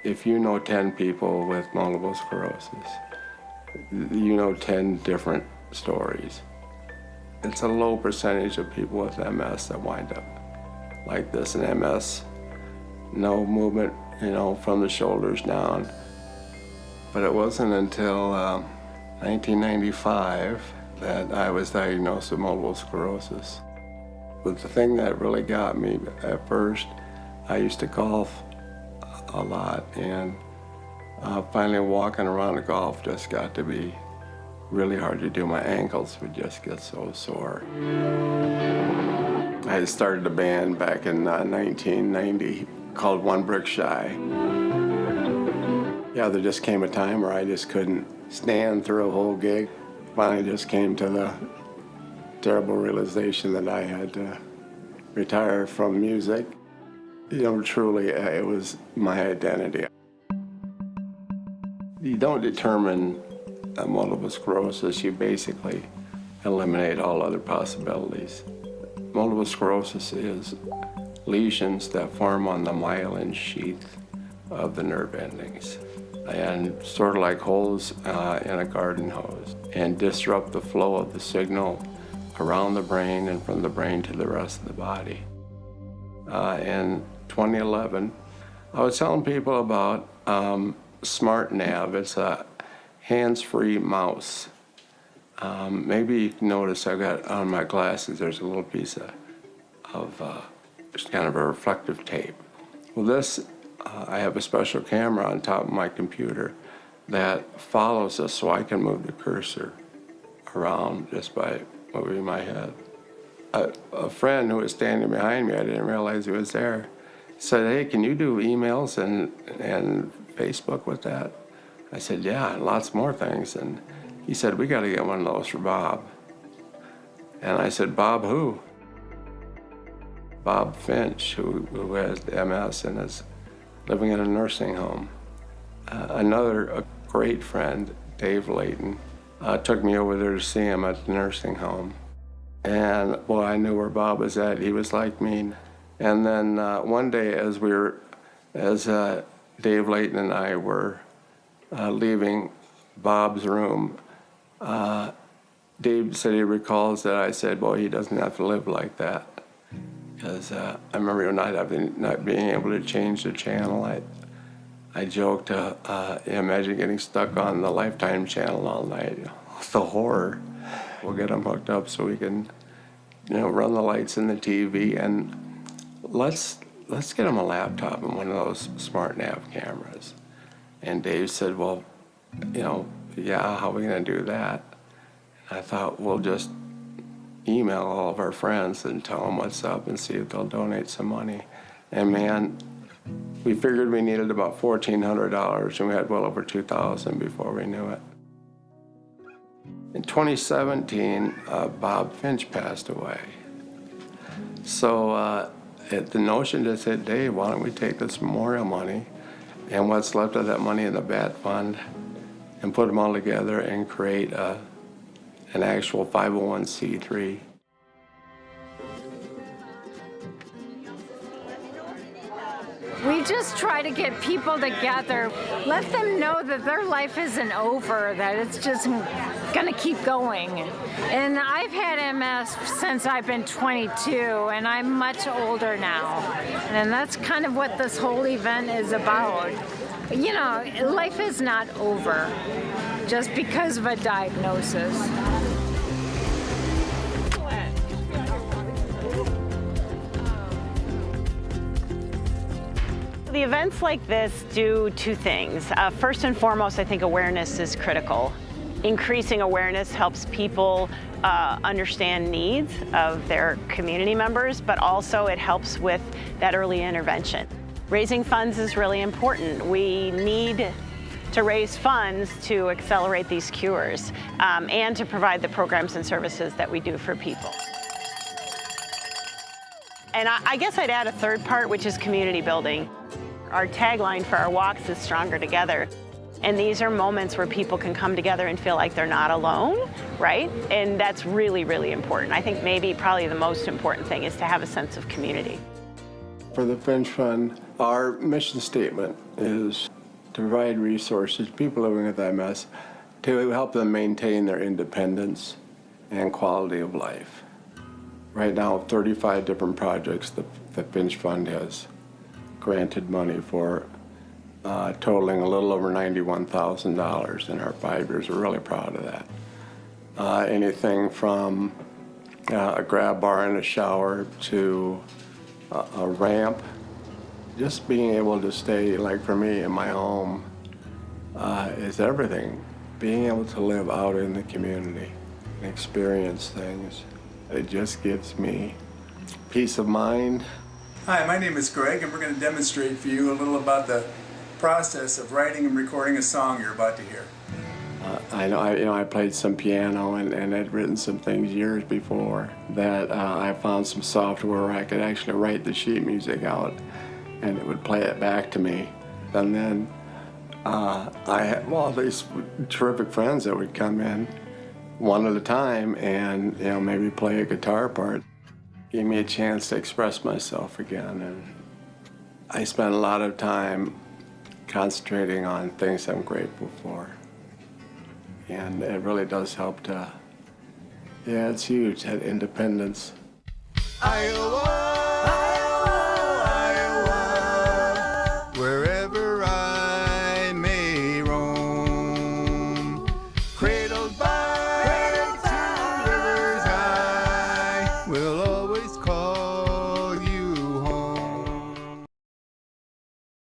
If you know 10 people with multiple sclerosis, you know 10 different stories. It's a low percentage of people with MS that wind up like this. And MS, no movement, from the shoulders down. But it wasn't until 1995 that I was diagnosed with multiple sclerosis. But the thing that really got me at first, I used to golf a lot, and finally walking around the golf just got to be really hard to do. My ankles would just get so sore. I had started a band back in 1990 called One Brick Shy. Yeah, there just came a time where I just couldn't stand through a whole gig. Finally just came to the terrible realization that I had to retire from music. Truly, it was my identity. You don't determine multiple sclerosis, you basically eliminate all other possibilities. Multiple sclerosis is lesions that form on the myelin sheath of the nerve endings, and sort of like holes in a garden hose, and disrupt the flow of the around the brain and from the brain to the rest of the body. In 2011, I was telling people about SmartNav. It's a hands-free mouse. Maybe you can notice I've got on my glasses, there's a little piece of just kind of a reflective tape. Well, this, I have a special camera on top of my computer that follows us so I can move the cursor around just by moving my head. A friend who was standing behind me, I didn't realize he was there, said, "Hey, can you do emails and Facebook with that?" I said, "Yeah, and lots more things." And he said, "We got to get one of those for Bob." And I said, "Bob who?" Bob Finch, who has MS and is living in a nursing home. A great friend, Dave Layton, took me over there to see him at the nursing home. And boy, I knew where Bob was at. He was like me. And then one day, as Dave Layton and I were leaving Bob's room, Dave said he recalls that I said, "Boy, he doesn't have to live like that." Because I remember not being able to change the channel. I joked, imagine getting stuck on the Lifetime channel all night. The horror. We'll get him hooked up so we can, run the lights in the TV, and let's get him a laptop and one of those SmartNav cameras. And Dave said, "Well, yeah, how are we going to do that?" And I thought, we'll just email all of our friends and tell them what's up and see if they'll donate some money. And man, we figured we needed about $1,400, and we had well over $2,000 before we knew it. In 2017, Bob Finch passed away. So the notion just hit Dave, why don't we take this memorial money and what's left of that money in the BAT fund and put them all together and create an actual 501c3. We just try to get people together, let them know that their life isn't over, that it's just gonna keep going. And I've had MS since I've been 22, and I'm much older now. And that's kind of what this whole event is about. Life is not over just because of a diagnosis. The events like this do two things. First and foremost, I think awareness is critical. Increasing awareness helps people understand needs of their community members, but also it helps with that early intervention. Raising funds is really important. We need to raise funds to accelerate these cures and to provide the programs and services that we do for people. And I guess I'd add a third part, which is community building. Our tagline for our walks is Stronger Together. And these are moments where people can come together and feel like they're not alone, right? And that's really, really important. I think probably the most important thing is to have a sense of community. For the Finch Fund, our mission statement is to provide resources to people living with MS to help them maintain their independence and quality of life. Right now, 35 different projects the Finch Fund has granted money for, totaling a little over $91,000 in our 5 years. We're really proud of that. Anything from a grab bar and a shower to a ramp. Just being able to stay, like for me, in my home is everything. Being able to live out in the community and experience things, it just gives me peace of mind. Hi, my name is Greg, and we're going to demonstrate for you a little about the process of writing and recording a song you're about to hear. I played some piano and had written some things years before that I found some software where I could actually write the sheet music out and it would play it back to me. And then I had all these terrific friends that would come in one at a time and maybe play a guitar part. Gave me a chance to express myself again, and I spent a lot of time concentrating on things I'm grateful for. And it really does help to, it's huge, that independence. Iowa.